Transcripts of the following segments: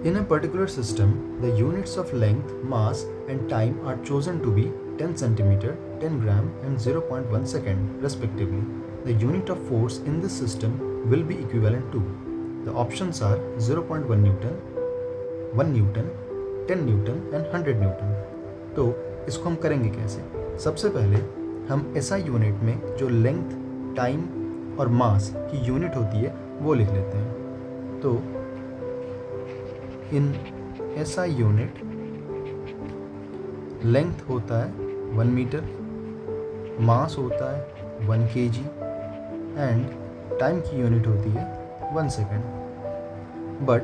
In a particular system, the units of length, mass, and time are chosen to be 10 centimeter, 10 gram, and 0.1 second, respectively. The unit of force in this system will be equivalent to. The options are 0.1 Newton, 1 Newton, 10 Newton, and 100 Newton. तो इसको हम करेंगे कैसे? सबसे पहले हम SI unit में जो लेंथ, टाइम और मास की यूनिट होती है वो लिख लेते हैं. तो इन SI यूनिट लेंथ होता है 1 मीटर, मास होता है 1 kg एंड टाइम की यूनिट होती है 1 second. But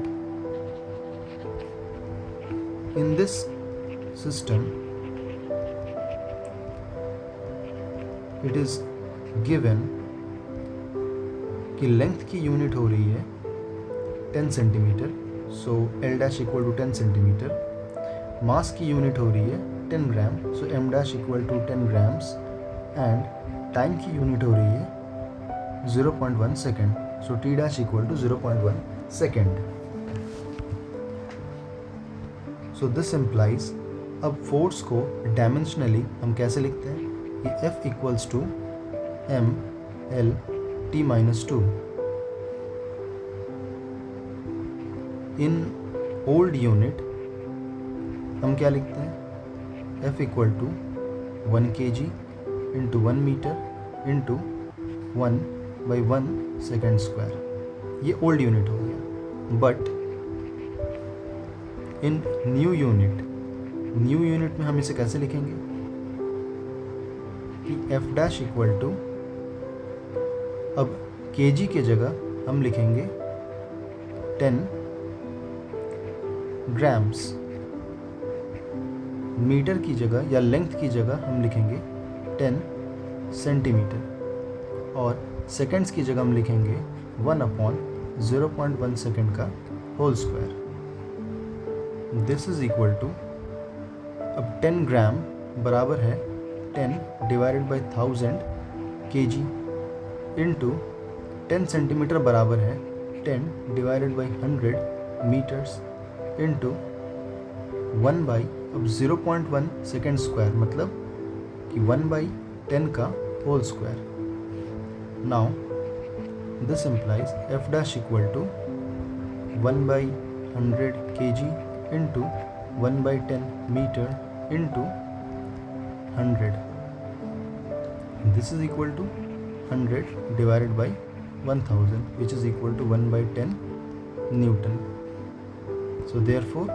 in this system it is given कि लेंथ की यूनिट हो रही है 10 centimetre, so L dash equal to 10 centimetre. Mass की यूनिट हो रही है 10 gram, so M dash equal to 10 grams. And time की यूनिट हो रही है 0.1 second, so T dash equal to 0.1 second. So this implies, अब फोर्स को डायमेंशनली हम कैसे लिखते हैं कि F equals to M L T minus 2. In old unit हम क्या लिखते हैं? F equal to 1 kg into 1 metre into 1/1 second square. ये ओल्ड यूनिट हो गया. बट इन न्यू यूनिट में हम इसे कैसे लिखेंगे कि F डैश इक्वल टू, अब kg के जगह हम लिखेंगे 10 ग्राम्स. मीटर की जगह या लेंथ की जगह हम लिखेंगे 10 सेंटीमीटर. और सेकेंड्स की जगह हम लिखेंगे 1/0.1 सेकेंड का whole square. This is equal to, अब 10 ग्राम बराबर है 10 divided by 1000 kg into 10 centimetre बराबर है 10 divided by 100 metres into 1 by, अब 0.1 सेकेंड स्क्वायर मतलब कि 1/10 का whole square. Now this implies F dash equal to 1/100 kg into 1/10 metre into 100. This is equal to 100 divided by 1000, which is equal to 1/10 Newton. So therefore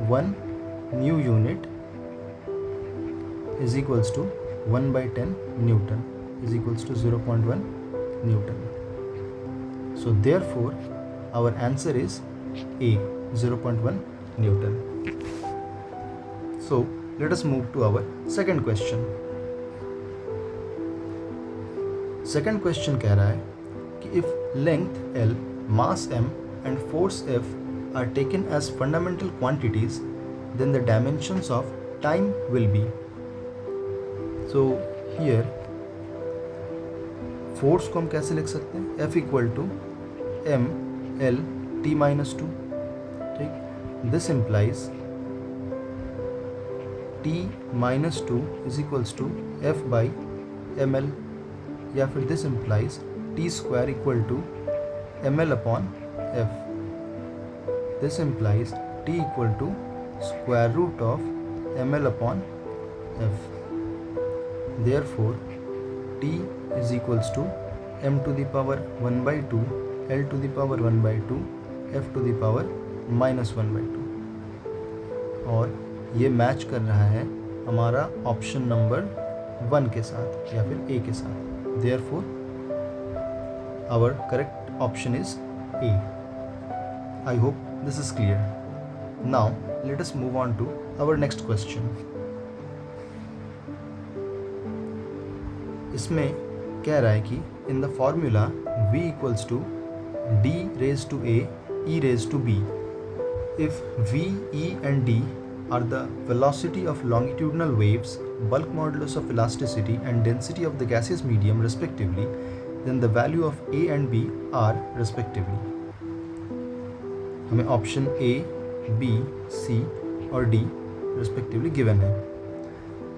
1 new unit is equals to 1/10 Newton is equals to 0.1 Newton. So therefore our answer is A, 0.1 Newton. So let us move to our second question. Second question कह रहा है कि if length L, mass M and force F are taken as fundamental quantities, then the dimensions of time will be. So here force को हम कैसे लिख सकते हैं? F equal to M L T minus 2. ठीक, this implies T minus 2 is equals to F by ml, या फिर this implies T square equal to ml upon f. This implies t equal to square root of ml upon f. Therefore t is equals to m to the power 1/2 l to the power 1/2 f to the power -1/2. और ये match कर रहा है हमारा option number 1 के साथ या फिर A के साथ. Therefore, our correct option is A. I hope this is clear. Now, let us move on to our next question. इसमें कह रहा है कि in the formula V equals to D raised to A E raised to B. If V, E and D are the velocity of longitudinal waves, bulk modulus of elasticity and density of the gaseous medium respectively, then the value of A and B are respectively. हमें option A, B, C और D respectively given है।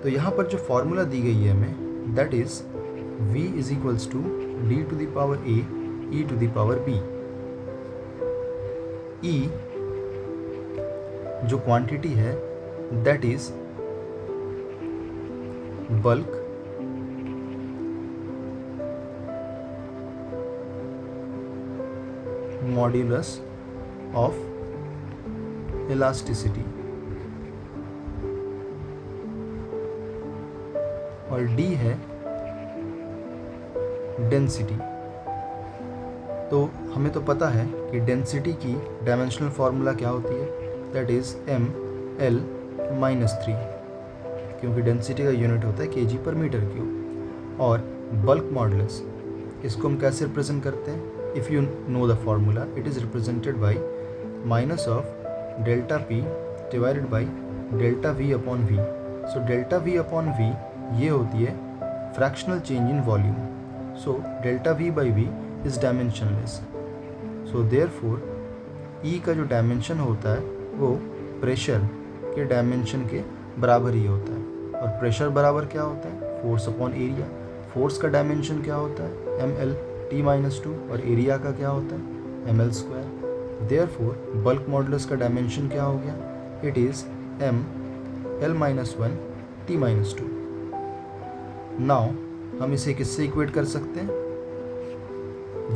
तो यहाँ पर जो formula दी गई है हमें, that is V is equals to D to the power A E to the power B। E जो क्वांटिटी है that is bulk modulus of elasticity, और D है डेंसिटी। तो हमें तो पता है कि डेंसिटी की डायमेंशनल फार्मूला क्या होती है, दैट इज ml-3, क्योंकि डेंसिटी का यूनिट होता है kg पर मीटर क्यूब। और बल्क मॉडुलस, इसको हम कैसे रिप्रेजेंट करते हैं, if you know the formula, it is represented by minus of delta P divided by delta V upon V. So delta V upon V ये होती है fractional change in volume. So delta V by V is dimensionless. So therefore E का जो dimension होता है वो pressure के dimension के बराबर ही होता है। और प्रेशर बराबर क्या होता है, फोर्स अपॉन एरिया। फोर्स का डायमेंशन क्या होता है, ml-t-2, और एरिया का क्या होता है, ml²। देयरफॉर बल्क मॉडुलस का डायमेंशन क्या हो गया, it is ml-1 t-2। Now हम इसे किससे इक्वेट कर सकते हैं,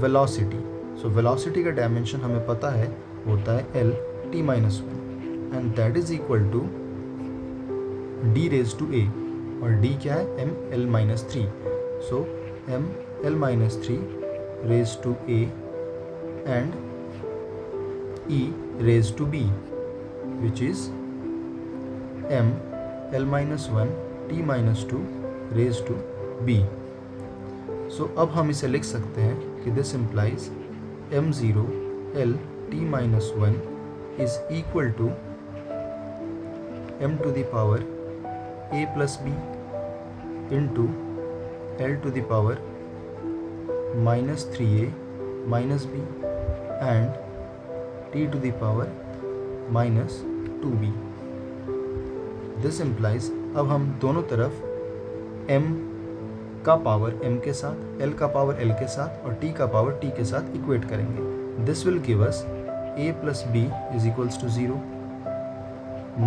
वेलोसिटी। सो वेलोसिटी का डायमेंशन हमें पता है होता है l-t-1 and that is equal to d raise to a, और d क्या है, ml-3। So ml-3 raised to a and e raised to b, which is ml-1 t-2 raised to b. So अब हम इसे लिख सकते हैं कि this implies m0 l t-1 is equal to m to the power a plus b into l to the power minus 3a minus b and t to the power minus 2b. This implies, अब हम दोनों तरफ m का power m के साथ, l का power l के साथ और t का पावर t के साथ इक्वेट करेंगे. This will give us a plus b is equals to 0,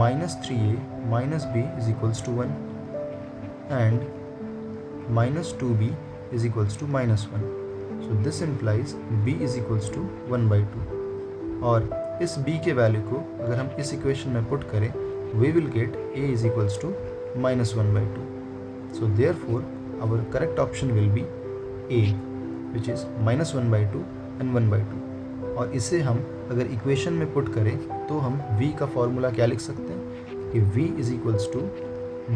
minus 3a minus b is equals to 1 and minus 2b is equals to minus 1. So this implies b is equals to 1 by 2. और इस b के value को अगर हम इस equation में put करें, we will get a is equals to minus 1 by 2. So therefore our correct option will be a, which is minus 1 by 2 and 1 by 2. और इसे हम अगर इक्वेशन में पुट करें तो हम v का फॉर्मूला क्या लिख सकते हैं कि v is equals to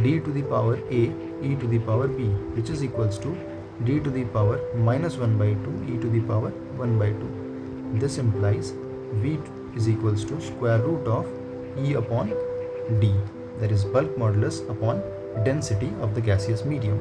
d to the power a e to the power b, which is equals to d to the power minus 1 by 2 e to the power 1 by 2. This implies v is equals to square root of e upon d, that is bulk modulus upon density of the gaseous medium.